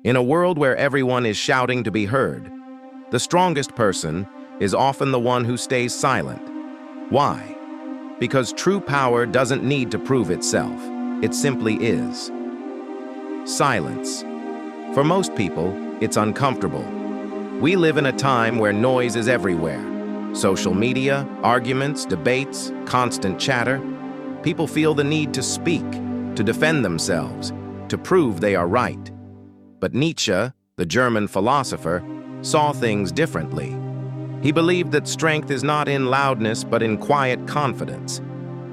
In a world where everyone is shouting to be heard, the strongest person is often the one who stays silent. Why? Because true power doesn't need to prove itself. It simply is. Silence. For most people, it's uncomfortable. We live in a time where noise is everywhere. Social media, arguments, debates, constant chatter. People feel the need to speak, to defend themselves, to prove they are right. But Nietzsche, the German philosopher, saw things differently. He believed that strength is not in loudness but in quiet confidence.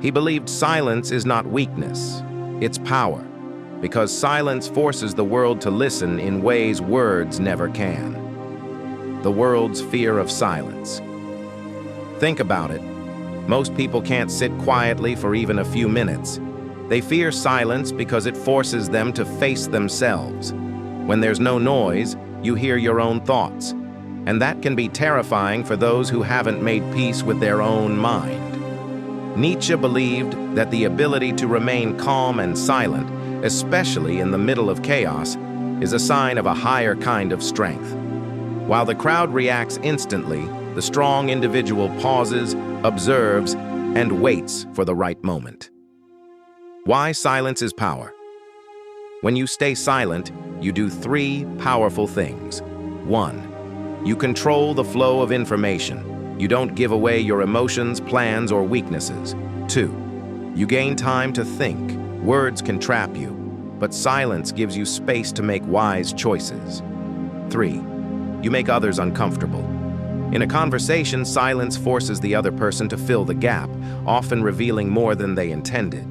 He believed silence is not weakness, it's power, because silence forces the world to listen in ways words never can. The world's fear of silence. Think about it. Most people can't sit quietly for even a few minutes. They fear silence because it forces them to face themselves. When there's no noise, you hear your own thoughts, and that can be terrifying for those who haven't made peace with their own mind. Nietzsche believed that the ability to remain calm and silent, especially in the middle of chaos, is a sign of a higher kind of strength. While the crowd reacts instantly, the strong individual pauses, observes, and waits for the right moment. Why silence is power? When you stay silent, you do three powerful things. 1. You control the flow of information. You don't give away your emotions, plans, or weaknesses. 2. You gain time to think. Words can trap you, but silence gives you space to make wise choices. 3. You make others uncomfortable. In a conversation, silence forces the other person to fill the gap, often revealing more than they intended.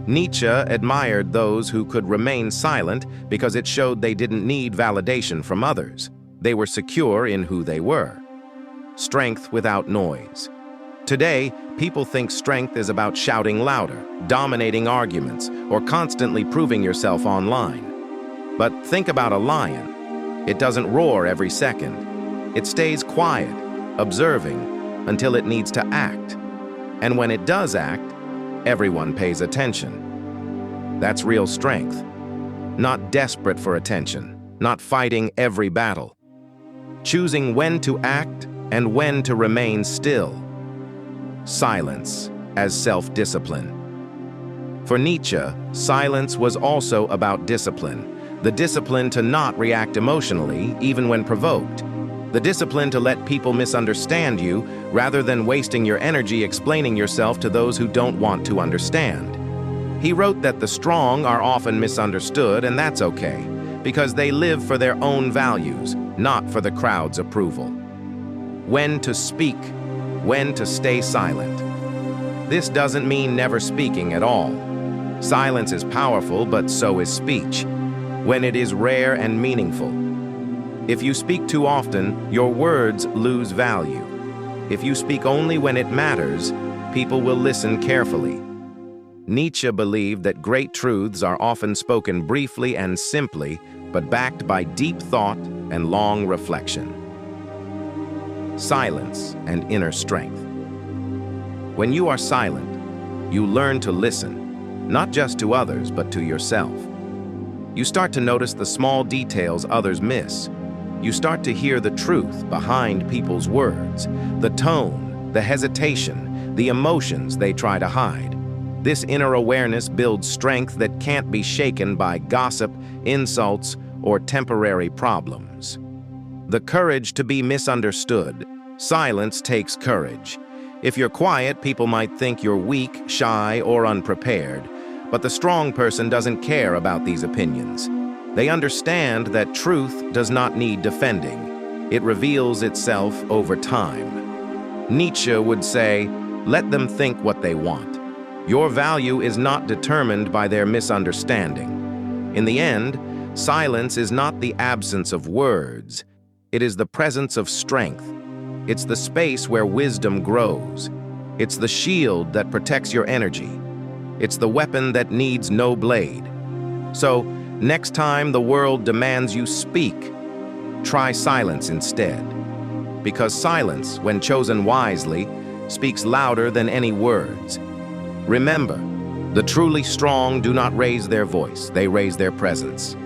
Nietzsche admired those who could remain silent because it showed they didn't need validation from others. They were secure in who they were. Strength without noise. Today, people think strength is about shouting louder, dominating arguments, or constantly proving yourself online. But think about a lion. It doesn't roar every second. It stays quiet, observing, until it needs to act. And when it does act, everyone pays attention. That's real strength. Not desperate for attention, not fighting every battle. Choosing when to act and when to remain still. Silence as self-discipline. For Nietzsche, silence was also about discipline. The discipline to not react emotionally, even when provoked. The discipline to let people misunderstand you, rather than wasting your energy explaining yourself to those who don't want to understand. He wrote that the strong are often misunderstood, and that's okay, because they live for their own values, not for the crowd's approval. When to speak, when to stay silent. This doesn't mean never speaking at all. Silence is powerful, but so is speech, when it is rare and meaningful. If you speak too often, your words lose value. If you speak only when it matters, people will listen carefully. Nietzsche believed that great truths are often spoken briefly and simply, but backed by deep thought and long reflection. Silence and inner strength. When you are silent, you learn to listen, not just to others, but to yourself. You start to notice the small details others miss. You start to hear the truth behind people's words, the tone, the hesitation, the emotions they try to hide. This inner awareness builds strength that can't be shaken by gossip, insults, or temporary problems. The courage to be misunderstood. Silence takes courage. If you're quiet, people might think you're weak, shy, or unprepared. But the strong person doesn't care about these opinions. They understand that truth does not need defending. It reveals itself over time. Nietzsche would say, "Let them think what they want. Your value is not determined by their misunderstanding." In the end, silence is not the absence of words. It is the presence of strength. It's the space where wisdom grows. It's the shield that protects your energy. It's the weapon that needs no blade. So, next time the world demands you speak, try silence instead. Because silence, when chosen wisely, speaks louder than any words. Remember, the truly strong do not raise their voice, they raise their presence.